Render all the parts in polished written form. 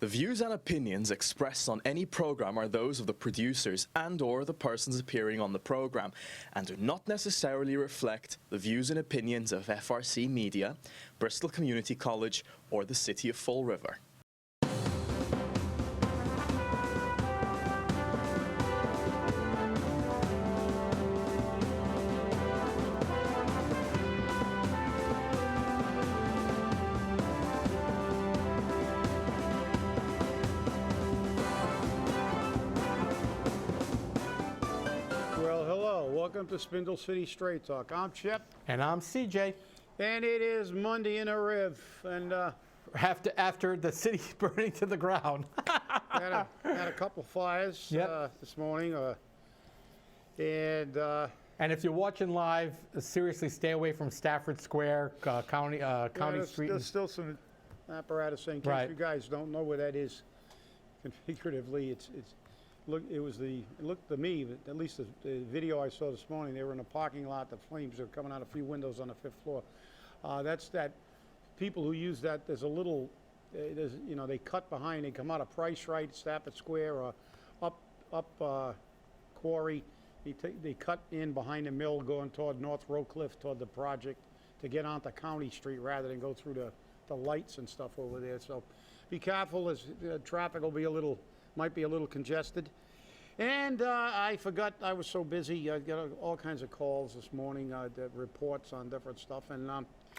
The views and opinions expressed on any program are those of the producers and/or the persons appearing on the program, and do not necessarily reflect the views and opinions of FRC Media, Bristol Community College, or the City of Fall River. Welcome to Spindle City Straight Talk. I'm Chip. And I'm CJ. And it is Monday in a Riv. And after the city's burning to the ground. had a couple fires this morning. And if you're watching live, seriously stay away from Stafford Square, County Street. There's still some apparatus in case you guys don't know where that is. Configuratively, it looked to me, at least the video I saw this morning, they were in a parking lot. The flames are coming out a few windows on the 5th floor. That's that people who use that. There's a little, they cut behind. They come out of Price Right, Stafford Square, or up Quarry. They cut in behind the mill, going toward North Rowcliffe, toward the project, to get onto County Street rather than go through the lights and stuff over there. So be careful, as traffic will be might be a little congested. And I forgot, I was so busy. I got all kinds of calls this morning, reports on different stuff. And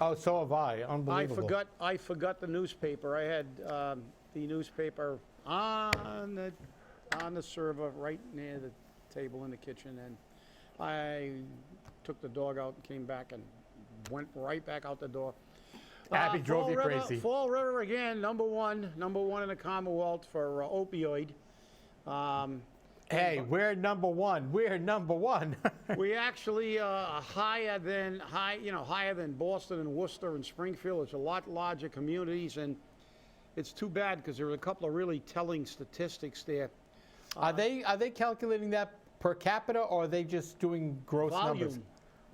oh, so have I. Unbelievable. I forgot the newspaper. I had the newspaper on the server right near the table in the kitchen, and I took the dog out and came back and went right back out the door. Abby drove you crazy. Fall River again, number one in the Commonwealth for opioid. Hey, we're number one. We're number one. We actually are higher than Boston and Worcester and Springfield. It's a lot larger communities, and it's too bad because there are a couple of really telling statistics there. Are they calculating that per capita, or are they just doing gross numbers?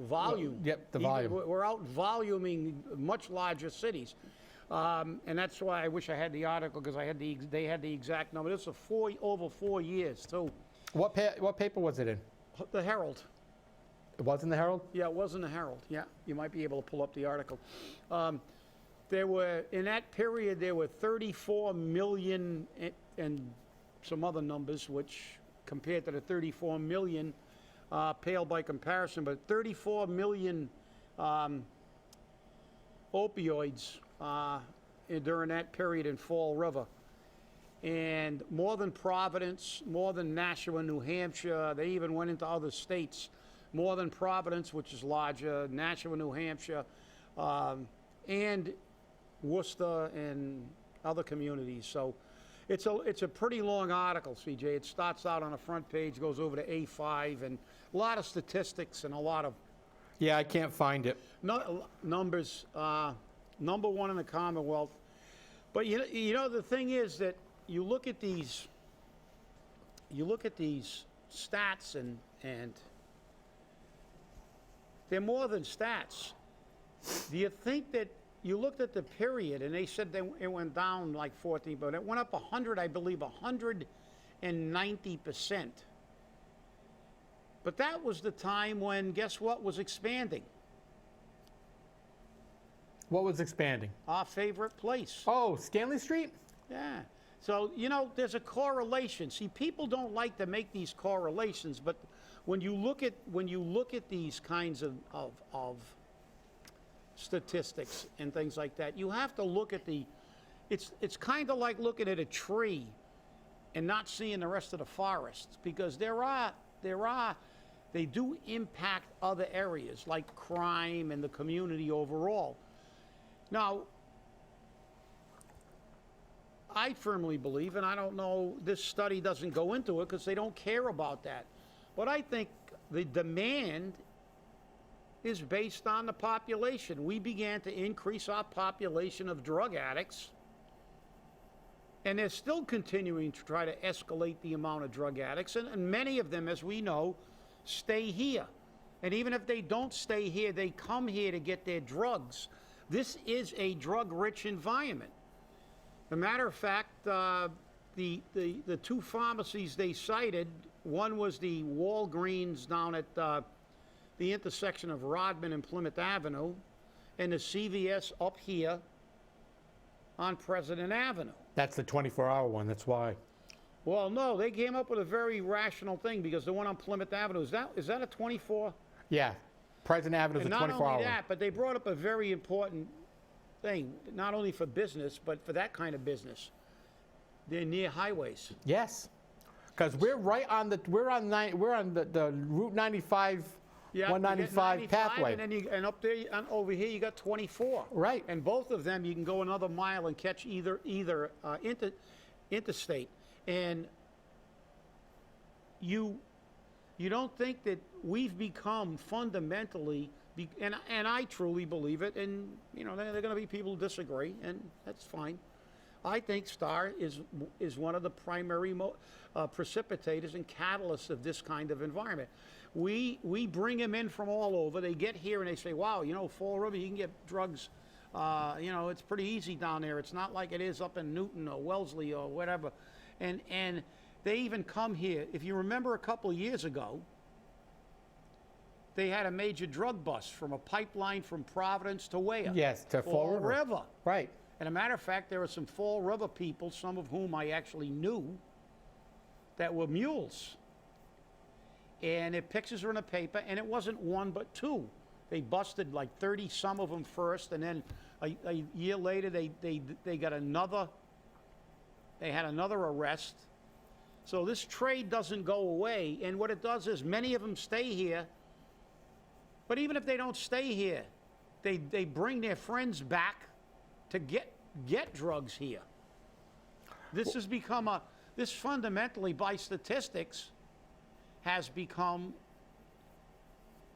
Volume. Yep, the volume. We're out voluming much larger cities. And that's why I wish I had the article, because they had the exact number. This is over 4 years, too. What paper was it in? The Herald. It was in the Herald? Yeah, it was in the Herald. Yeah, you might be able to pull up the article. In that period, there were 34 million and some other numbers, which compared to the 34 million, pale by comparison, but 34 million opioids during that period in Fall River. And more than Providence, more than Nashua, New Hampshire, they even went into other states. More than Providence, which is larger, Nashua, New Hampshire, and Worcester and other communities. So it's a pretty long article, CJ. It starts out on the front page, goes over to A5, and a lot of statistics and a lot of... Yeah, I can't find it. Numbers. Number one in the Commonwealth. But you know the thing is that you look at these stats and they're more than stats. Do you think that you looked at the period and they said it went down like 14, but it went up 100, I believe, 190%. But that was the time when, guess what was expanding? What was expanding? Our favorite place. Oh, Stanley Street? Yeah. So, there's a correlation. See, people don't like to make these correlations, but when you look at these kinds of statistics and things like that, you have to look at it's kind of like looking at a tree and not seeing the rest of the forest, because they do impact other areas like crime and the community overall. Now, I firmly believe, and I don't know, this study doesn't go into it because they don't care about that, but I think the demand is based on the population. We began to increase our population of drug addicts, and they're still continuing to try to escalate the amount of drug addicts, and many of them, as we know, stay here. And even if they don't stay here, they come here to get their drugs. This is a drug-rich environment. a matter of fact, the two pharmacies they cited, one was the Walgreens down at the intersection of Rodman and Plymouth Avenue, and the CVS up here on President Avenue. That's the 24-hour one, that's why. Well, no, they came up with a very rational thing, because the one on Plymouth Avenue, is that a 24? Yeah, President Avenue is a 24-hour. And not only that, but they brought up a very important thing, not only for business, but for that kind of business. They're near highways. Yes, because we're right on the the Route 95, Yeah, 195 pathway. And then and up there, and over here, you got 24. Right. And both of them, you can go another mile and catch either interstate. And you don't think that we've become fundamentally, and I truly believe it, and there are going to be people who disagree, and that's fine. I think Star is one of the primary precipitators and catalysts of this kind of environment. We bring them in from all over. They get here and they say, wow, Fall River, you can get drugs. It's pretty easy down there. It's not like it is up in Newton or Wellesley or whatever. And they even come here. If you remember a couple of years ago, they had a major drug bust from a pipeline from Providence to where? Yes, to Fall River. Right. And a matter of fact, there were some Fall River people, some of whom I actually knew, that were mules. And their pictures are in the paper, and it wasn't one but two. They busted like 30 some of them first, and then a year later they got another. They had another arrest. So this trade doesn't go away, and what it does is many of them stay here. But even if they don't stay here, they bring their friends back to get drugs here. This has become this fundamentally, by statistics, has become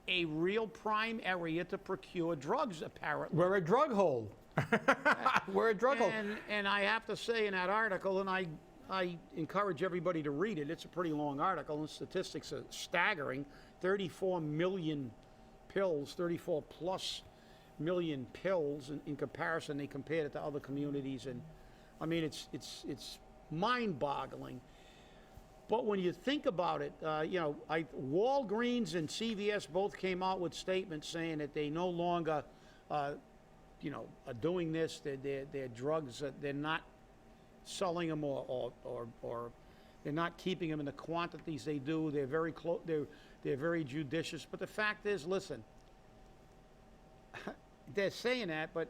a real prime area to procure drugs, apparently. We're a drug hole. We're a drug hole. And I have to say in that article, and I encourage everybody to read it, it's a pretty long article, and statistics are staggering. 34 million pills, 34 plus million pills in comparison. They compared it to other communities, and I mean it's mind-boggling. But when you think about it, Walgreens and CVS both came out with statements saying that they no longer, are doing this. Their drugs, they're not selling them or they're not keeping them in the quantities they do. They're very close. They're very judicious. But the fact is, listen, they're saying that, but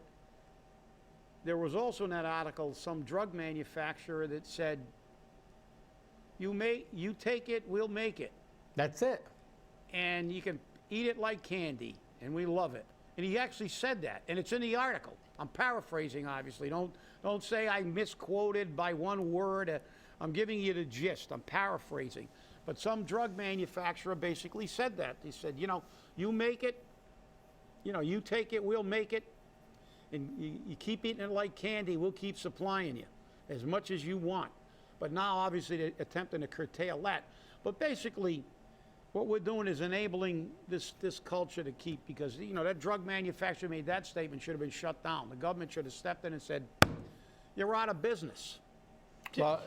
there was also in that article some drug manufacturer that said, you take it, we'll make it. That's it. And you can eat it like candy, and we love it. And he actually said that, and it's in the article. I'm paraphrasing, obviously. Don't say I misquoted by one word. I'm giving you the gist. I'm paraphrasing. But some drug manufacturer basically said that. He said, you make it, you take it, we'll make it, and you keep eating it like candy, we'll keep supplying you as much as you want. But now, obviously, they're attempting to curtail that. But basically, what we're doing is enabling this culture to keep, because, that drug manufacturer made that statement, should have been shut down. The government should have stepped in and said, you're out of business. Well,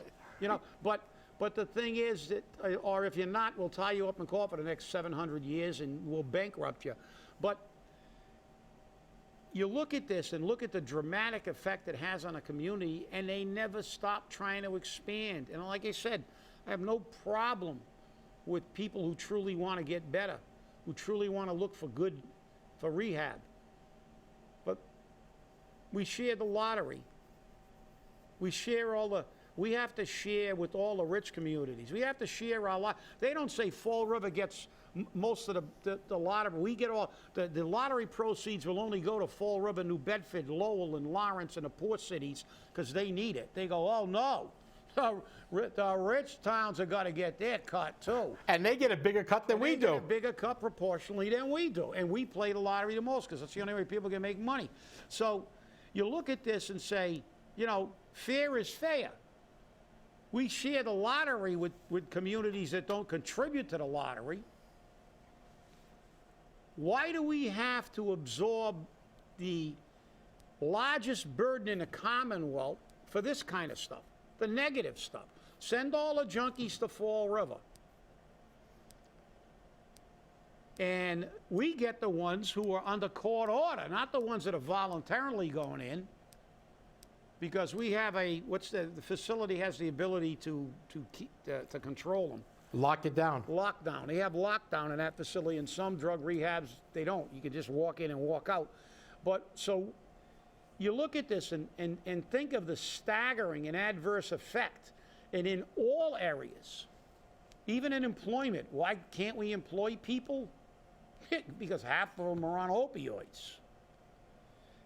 but the thing is that, or if you're not, we'll tie you up in court for the next 700 years and we'll bankrupt you. But you look at this and look at the dramatic effect it has on a community, and they never stop trying to expand. And like I said, I have no problem with people who truly want to get better, who truly want to look for rehab. But we share the lottery. We have to share with all the rich communities. We have to share our lot. They don't say Fall River gets most of the lottery. We get all the lottery proceeds will only go to Fall River, New Bedford, Lowell, and Lawrence, and the poor cities, because they need it. They go, oh no, the rich towns have got to get their cut too. And they get a bigger cut than we do. They get a bigger cut proportionally than we do, and we play the lottery the most because that's the only way people can make money. So you look at this and say, fair is fair. We share the lottery with communities that don't contribute to the lottery. Why do we have to absorb the largest burden in the Commonwealth for this kind of stuff, the negative stuff. Send all the junkies to Fall River. And we get the ones who are under court order, not the ones that are voluntarily going in, because we have the facility has the ability to control them. Lock it down. Lockdown. They have lockdown in that facility. In some drug rehabs, they don't. You can just walk in and walk out. But so you look at this and think of the staggering and adverse effect. And in all areas, even in employment, why can't we employ people? Because half of them are on opioids.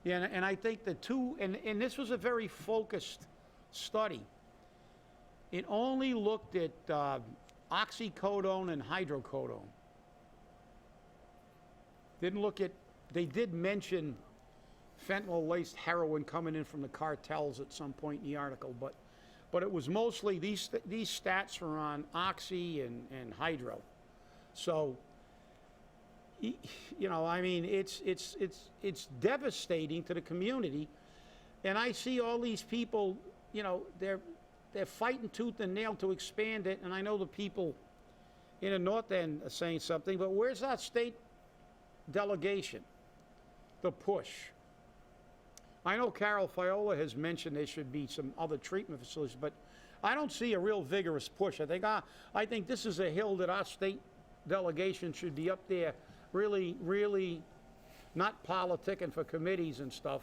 Yeah, and I think the two, and this was a very focused study. It only looked at oxycodone and hydrocodone. Didn't look at, they did mention fentanyl-laced heroin coming in from the cartels at some point in the article, but it was mostly, these stats were on oxy and hydro. So, you know, I mean, it's devastating to the community. And I see all these people, you know, they're fighting tooth and nail to expand it. And I know the people in the North End are saying something, but where's that state delegation? The push. I know Carol Fiola has mentioned there should be some other treatment facilities, but I don't see a real vigorous push. I think this is a hill that our state delegation should be up there really, really not politicking for committees and stuff,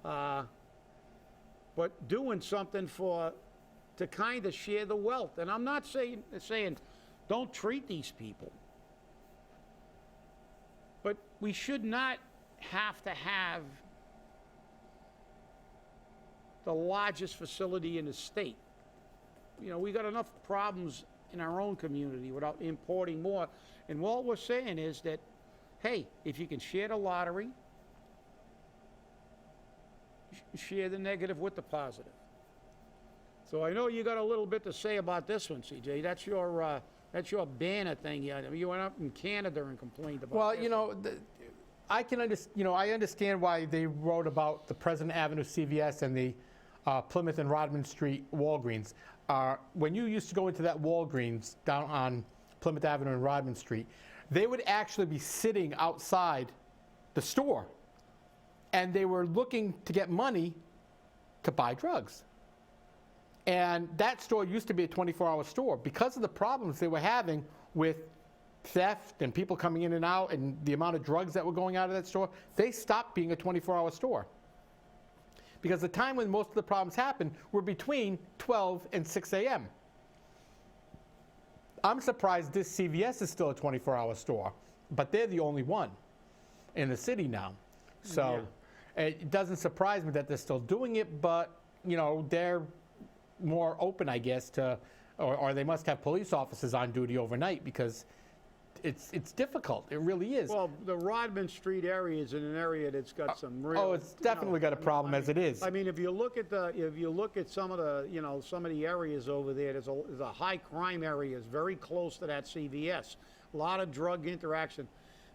but doing something to kind of share the wealth. And I'm not saying don't treat these people, but we should not have to have the largest facility in the state. You know, we got enough problems in our own community without importing more. And what we're saying is that, hey, if you can share the lottery, share the negative with the positive. So I know you got a little bit to say about this one, CJ. That's your banner thing. You went up in Canada and complained about. Well, you know, I understand why they wrote about the President Avenue CVS and the Plymouth and Rodman Street Walgreens. When you used to go into that Walgreens down on Plymouth Avenue and Rodman Street, they would actually be sitting outside the store, and they were looking to get money to buy drugs. And that store used to be a 24-hour store. Because of the problems they were having with theft and people coming in and out and the amount of drugs that were going out of that store, they stopped being a 24-hour store. Because the time when most of the problems happened were between 12 and 6 a.m. I'm surprised this CVS is still a 24-hour store, but they're the only one in the city now. So it doesn't surprise me that they're still doing it, but, you know, they're more open, I guess, to, or they must have police officers on duty overnight, because it's difficult. It really is. Well, the Rodman Street area is in an area that's got some real. Oh, it's definitely got a problem as it is. I mean, if you look at some of the areas over there, there's a high crime area. It's very close to that CVS. A lot of drug interaction.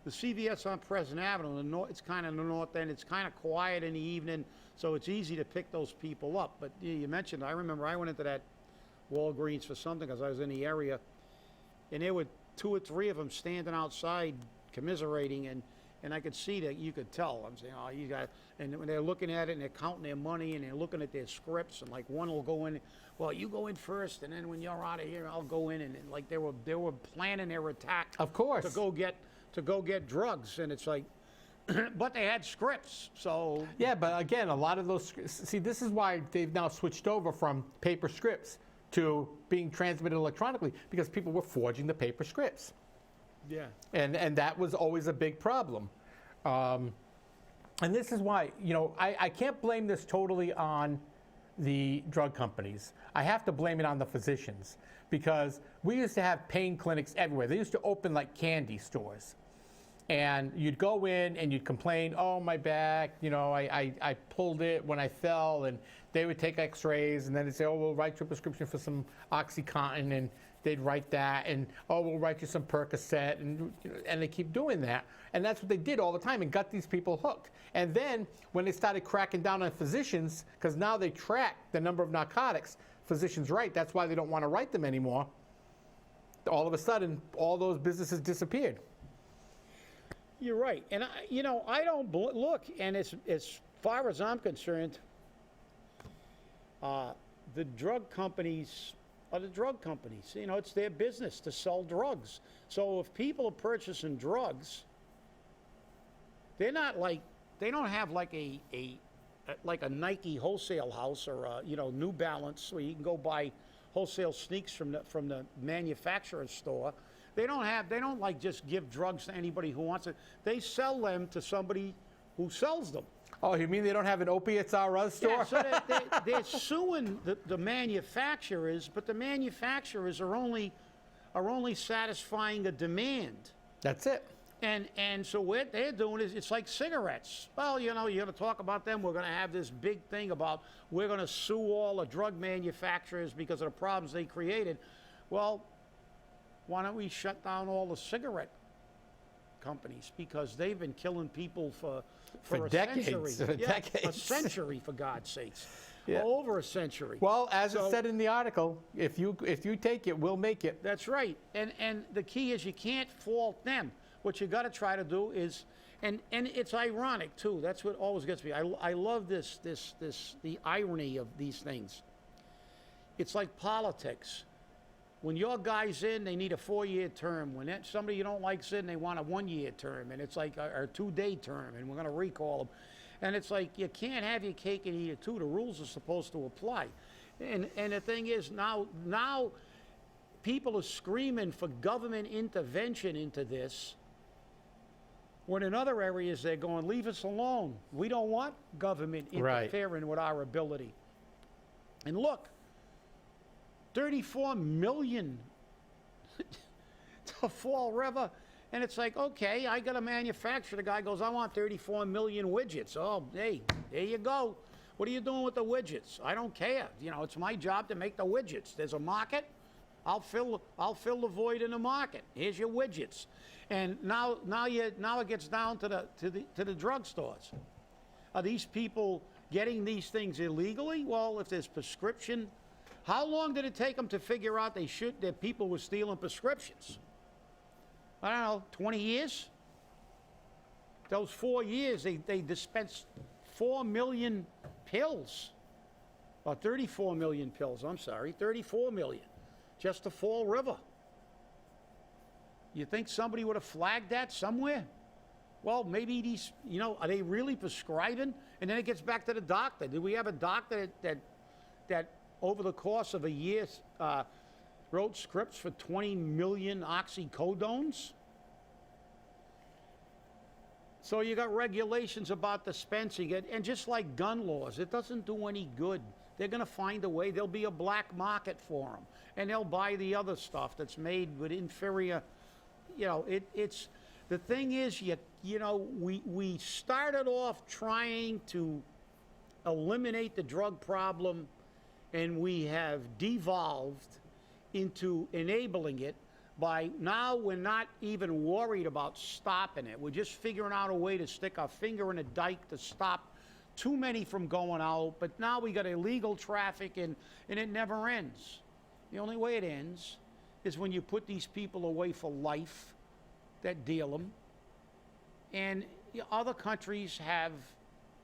The CVS on Pleasant Avenue, it's kind of in the north end. It's kind of quiet in the evening, so it's easy to pick those people up. But you mentioned, I remember I went into that Walgreens for something because I was in the area, and there were 2 or 3 of them standing outside commiserating, and I could see that, you could tell. I'm saying, oh, you got, and when they're looking at it and they're counting their money and they're looking at their scripts, and like one will go in, well, you go in first, and then when you're out of here, I'll go in, and like they were planning their attack. Of course. To go get drugs, and it's like, but they had scripts, so. Yeah, but again, a lot of those, see, this is why they've now switched over from paper scripts to being transmitted electronically, because people were forging the paper scripts. Yeah. And that was always a big problem. And this is why, you know, I can't blame this totally on the drug companies. I have to blame it on the physicians, because we used to have pain clinics everywhere. They used to open like candy stores. And you'd go in and you'd complain, oh, my back, you know, I pulled it when I fell, and they would take x-rays, and then they'd say, oh, we'll write you a prescription for some OxyContin, and they'd write that, and oh, we'll write you some Percocet, and they keep doing that. And that's what they did all the time and got these people hooked. And then when they started cracking down on physicians, because now they track the number of narcotics physicians write, that's why they don't want to write them anymore, all of a sudden, all those businesses disappeared. You're right. And, I don't look, and as far as I'm concerned, the drug companies are the drug companies. You know, it's their business to sell drugs. So if people are purchasing drugs, they're not like, they don't have like a Nike wholesale house or a, New Balance where you can go buy wholesale sneaks from the manufacturer's store. They don't like just give drugs to anybody who wants it. They sell them to somebody who sells them. Oh, you mean they don't have an Opiates R Us store? Yeah, so they're suing the manufacturers, but the manufacturers are only satisfying a demand. That's it. And so what they're doing is, it's like cigarettes. Well, you're going to talk about them. We're going to have this big thing about we're going to sue all the drug manufacturers because of the problems they created. Well, why don't we shut down all the cigarette companies, because they've been killing people for a decades, century. decades. A century, for God's sakes. Yeah. Over a century. Well, as it said in the article, if you take it, we'll make it. That's right. And the key is you can't fault them. What you got to try to do is, and it's ironic too. That's what always gets me. I love the irony of these things. It's like politics. When your guy's in, they need a 4-year term. When somebody you don't like's in, they want a 1-year term. And it's like a 2-day term, and we're going to recall them. And it's like, you can't have your cake and eat it too. The rules are supposed to apply. And the thing is, now people are screaming for government intervention into this, when in other areas they're going, leave us alone. We don't want government interfering with our ability. And look, 34 million to Fall River. And it's like, okay, I got a manufacturer. The guy goes, I want 34 million widgets. Oh, hey, there you go. What are you doing with the widgets? I don't care. It's my job to make the widgets. There's a market. I'll fill the void in the market. Here's your widgets. And now it gets down to the drugstores. Are these people getting these things illegally? Well, if there's prescription, how long did it take them to figure out that people were stealing prescriptions? I don't know, 20 years? Those 4 years, they dispensed 4 million pills. Or 34 million pills, I'm sorry, 34 million. Just to Fall River. You think somebody would have flagged that somewhere? Well, maybe these, are they really prescribing? And then it gets back to the doctor. Do we have a doctor that over the course of a year wrote scripts for 20 million oxycodones? So you got regulations about dispensing it, and just like gun laws, it doesn't do any good. They're going to find a way. There'll be a black market for them, and they'll buy the other stuff that's made with inferior. It's the thing is, we started off trying to eliminate the drug problem, and we have devolved into enabling it. By now, we're not even worried about stopping it. We're just figuring out a way to stick our finger in a dike to stop too many from going out. But now we got illegal traffic, and it never ends. The only way it ends is when you put these people away for life that deal them. And other countries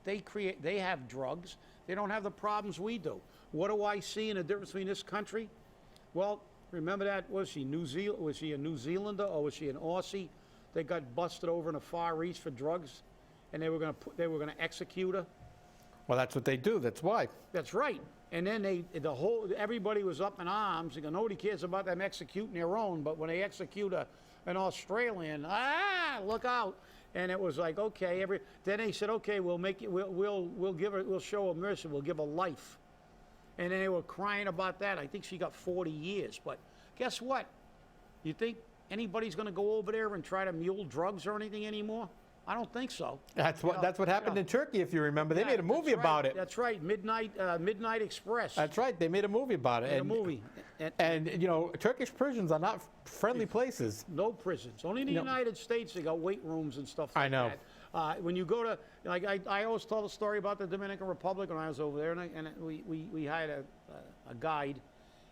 they have drugs. They don't have the problems we do. What do I see in the difference between this country? Well, remember that, was she a New Zealander or was she an Aussie that got busted over in the Far East for drugs, and they were going to execute her? Well, that's what they do. That's why. That's right. And then everybody was up in arms. Nobody cares about them executing their own, but when they execute an Australian, look out! And it was like, okay. Then they said, okay, we'll make it. We'll show her mercy. We'll give her life. And then they were crying about that. I think she got 40 years. But guess what? You think anybody's going to go over there and try to mule drugs or anything anymore? I don't think so. That's what happened in Turkey, if you remember. They made a movie about it. That's right. Midnight Express. That's right. They made a movie about it. A movie. And Turkish prisons are not friendly places. No prisons. Only in the United States they got weight rooms and stuff like I know. that. When you go to, like, I always tell the story about the Dominican Republic when I was over there, and we hired a guide,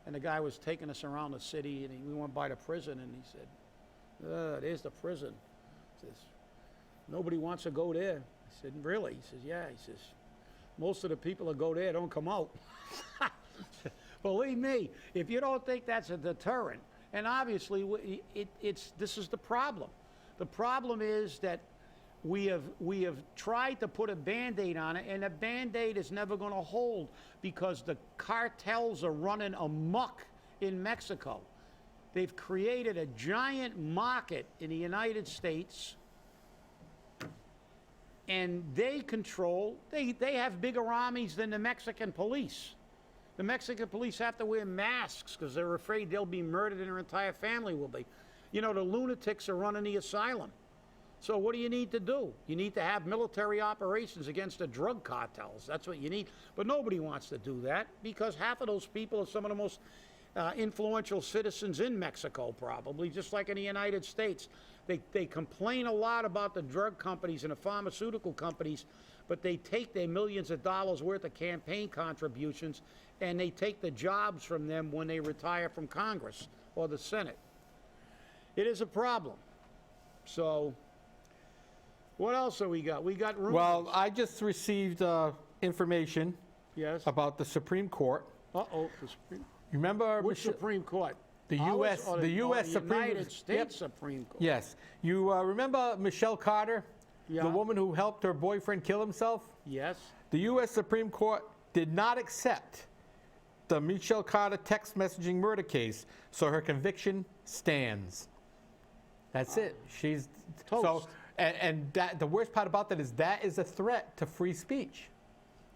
and the guy was taking us around the city, and we went by the prison, and he said, there's the prison. He says, nobody wants to go there. I said, really? He says, yeah. He says, most of the people that go there don't come out. Believe me, if you don't think that's a deterrent, and obviously this is the problem. The problem is that we have tried to put a Band-Aid on it, and a Band-Aid is never going to hold because the cartels are running amok in Mexico. They've created a giant market in the United States, and they have bigger armies than the Mexican police. The Mexican police have to wear masks because they're afraid they'll be murdered and their entire family will be. The lunatics are running the asylum. So what do you need to do? You need to have military operations against the drug cartels. That's what you need. But nobody wants to do that because half of those people are some of the most influential citizens in Mexico, probably, just like in the United States. They complain a lot about the drug companies and the pharmaceutical companies, but they take their millions of dollars worth of campaign contributions and they take the jobs from them when they retire from Congress or the Senate. It is a problem. So, what else have we got? We got rumors. Well, I just received information about the Supreme Court. Uh-oh, the Supreme. You remember which Supreme Court? The U.S. The U.S. Supreme United States Supreme Court. Yes. You remember Michelle Carter, the woman who helped her boyfriend kill himself? Yes. The U.S. Supreme Court did not accept the Michelle Carter text messaging murder case, so her conviction stands. That's it. She's toast. So, and that the worst part about that is a threat to free speech.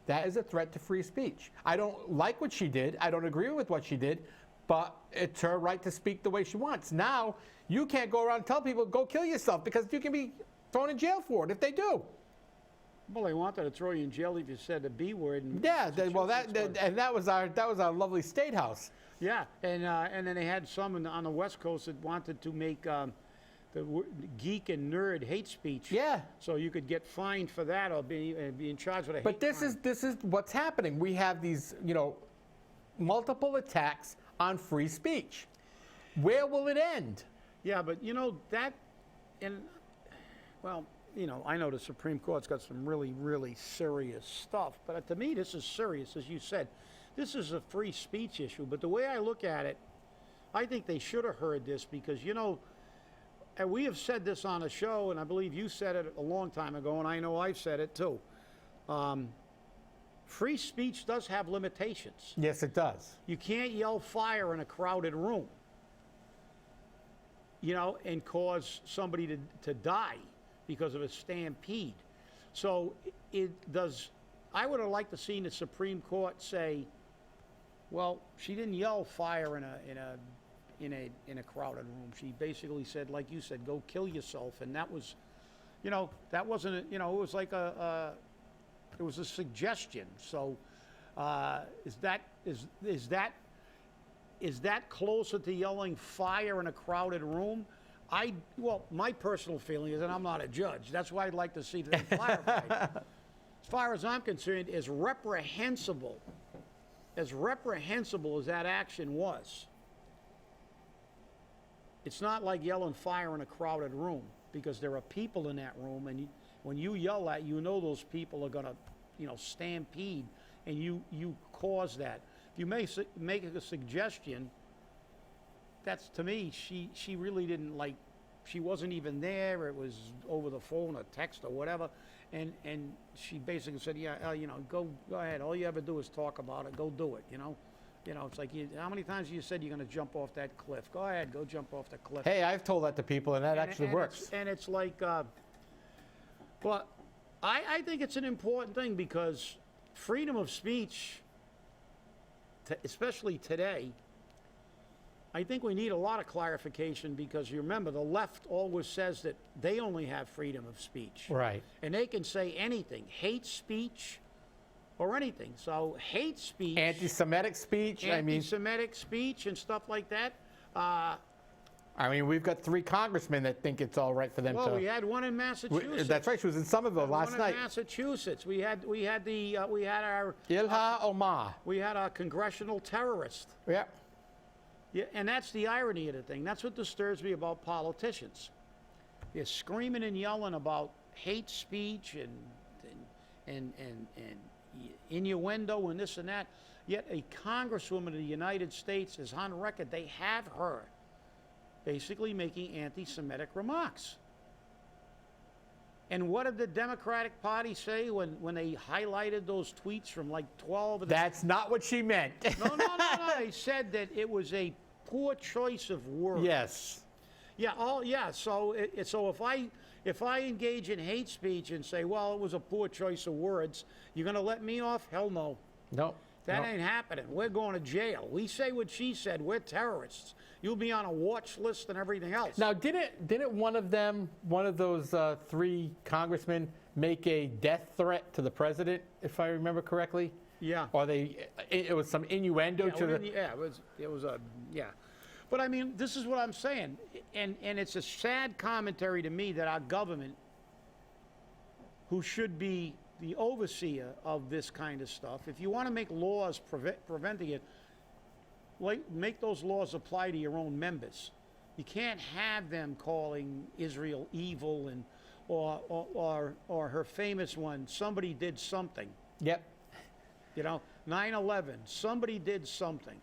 That is a threat to free speech. I don't like what she did. I don't agree with what she did, but it's her right to speak the way she wants. Now, you can't go around and tell people, go kill yourself, because you can be thrown in jail for it if they do. Well, they wanted to throw you in jail if you said the B word. And that was our lovely state house. Yeah, and then they had some on the West Coast that wanted to make the geek and nerd hate speech. Yeah. So you could get fined for that or be in charge with a hate But this is what's happening. We have these, multiple attacks on free speech. Where will it end? Yeah, but I know the Supreme Court's got some really, really serious stuff, but to me this is serious, as you said. This is a free speech issue, but the way I look at it, I think they should have heard this because, and we have said this on a show, and I believe you said it a long time ago, and I know I've said it too. Free speech does have limitations. Yes, it does. You can't yell fire in a crowded room, and cause somebody to die because of a stampede. So I would have liked to see the Supreme Court say, well, she didn't yell fire in a crowded room. She basically said, like you said, go kill yourself, and that was, that wasn't, it was like it was a suggestion. So, is that closer to yelling fire in a crowded room? My personal feeling is, and I'm not a judge, that's why I'd like to see them clarified. As far as I'm concerned, as reprehensible as that action was, it's not like yelling fire in a crowded room, because there are people in that room, and when you yell that, those people are going to, stampede, and you cause that. If you make a suggestion, that's, to me, she really didn't she wasn't even there. It was over the phone or text or whatever, and she basically said, go ahead. All you ever do is talk about it. Go do it. It's like, how many times have you said you're going to jump off that cliff? Go ahead, go jump off the cliff. Hey, I've told that to people, and that actually works. It's like, but I think it's an important thing, because freedom of speech, especially today, I think we need a lot of clarification because you remember the left always says that they only have freedom of speech. Right. And they can say anything, hate speech or anything. So hate speech. Anti-Semitic speech. Anti-Semitic speech and stuff like that. I mean, we've got 3 congressmen that think it's all right for them to. Well, we had one in Massachusetts. That's right. She was in Somerville last night. One in Massachusetts. We had our Ilha Omar. We had a congressional terrorist. Yeah. Yeah, and that's the irony of the thing. That's what disturbs me about politicians. They're screaming and yelling about hate speech and innuendo and this and that. Yet a congresswoman of the United States is on record. They have her basically making anti-Semitic remarks. And what did the Democratic Party say when they highlighted those tweets from like 12 of the... That's not what she meant. No. They said that it was a poor choice of words. Yes. Yeah. Oh, yeah. So, so if I engage in hate speech and say, well, it was a poor choice of words, you're going to let me off? Hell no. No. That ain't happening. We're going to jail. We say what she said. We're terrorists. You'll be on a watch list and everything else. Now, didn't one of those 3 congressmen make a death threat to the president, if I remember correctly? Yeah. Or it was some innuendo to the... Yeah, it was a, yeah. But I mean, this is what I'm saying. And it's a sad commentary to me that our government, who should be the overseer of this kind of stuff, if you want to make laws preventing it, make those laws apply to your own members. You can't have them calling Israel evil and or her famous one, somebody did something. Yep. You know, 9/11, somebody did something.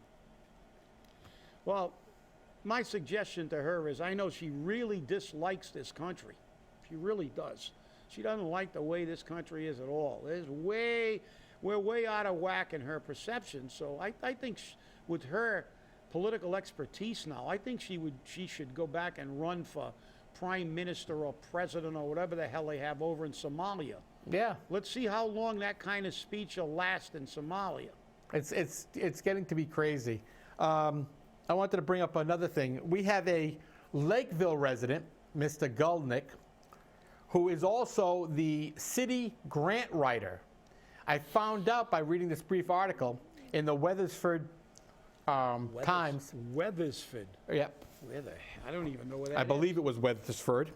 Well, my suggestion to her is, I know she really dislikes this country. She really does. She doesn't like the way this country is at all. We're way out of whack in her perception. So I think with her political expertise now, I think she should go back and run for prime minister or president or whatever the hell they have over in Somalia. Yeah. Let's see how long that kind of speech will last in Somalia. It's getting to be crazy. I wanted to bring up another thing. We have a Lakeville resident, Mr. Gulnick, who is also the city grant writer. I found out by reading this brief article in the Weathersfield Times. Weathersfield. Yep. I don't even know where that is. I believe it was Weathersfield.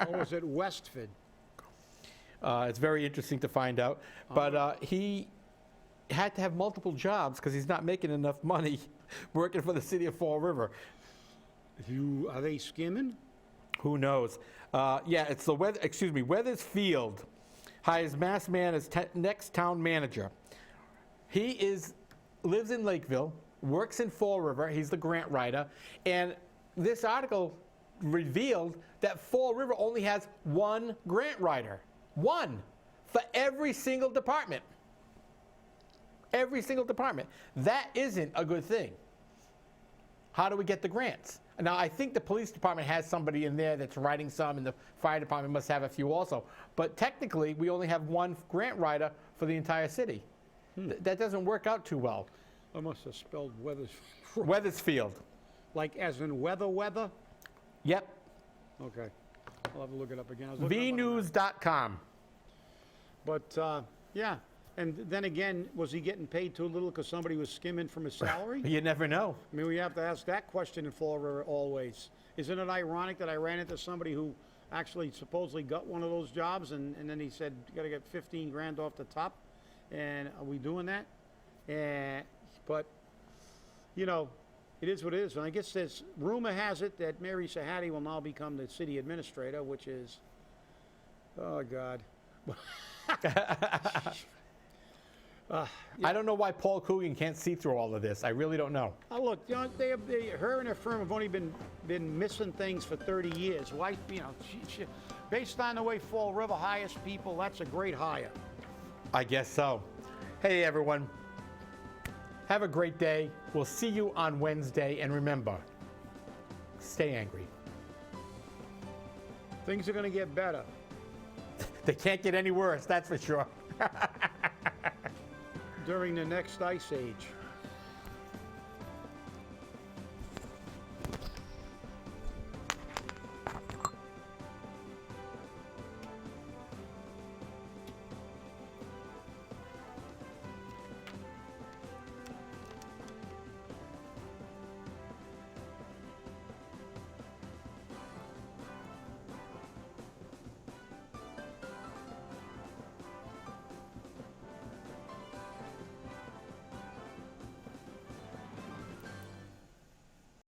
Or was it Westford? It's very interesting to find out. But he had to have multiple jobs because he's not making enough money working for the city of Fall River. Are they skimming? Who knows? Yeah, it's the Weathersfield hires masked man as next town manager. He lives in Lakeville, works in Fall River. He's the grant writer, and this article revealed that Fall River only has 1 grant writer, 1 for every single department. Every single department. That isn't a good thing. How do we get the grants? Now, I think the police department has somebody in there that's writing some, and the fire department must have a few also. But technically, we only have 1 grant writer for the entire city. That doesn't work out too well. I must have spelled Weathersfield. Like as in weather? Yep. Okay. I'll have to look it up again. vnews.com. But, yeah. And then again, was he getting paid too little because somebody was skimming from his salary? You never know. I mean, we have to ask that question in Fall River always. Isn't it ironic that I ran into somebody who actually supposedly got one of those jobs and then he said, you got to get 15 grand off the top? And are we doing that? But, you know, it is what it is. And I guess this rumor has it that Mary Sahadi will now become the city administrator, which is, oh, God. I don't know why Paul Coogan can't see through all of this. I really don't know. Oh, look, you know, her and her firm have only been missing things for 30 years. Why, you know, she, based on the way Fall River hires people, that's a great hire. I guess so. Hey, everyone. Have a great day. We'll see you on Wednesday. And remember, stay angry. Things are going to get better. They can't get any worse, that's for sure. During the next ice age.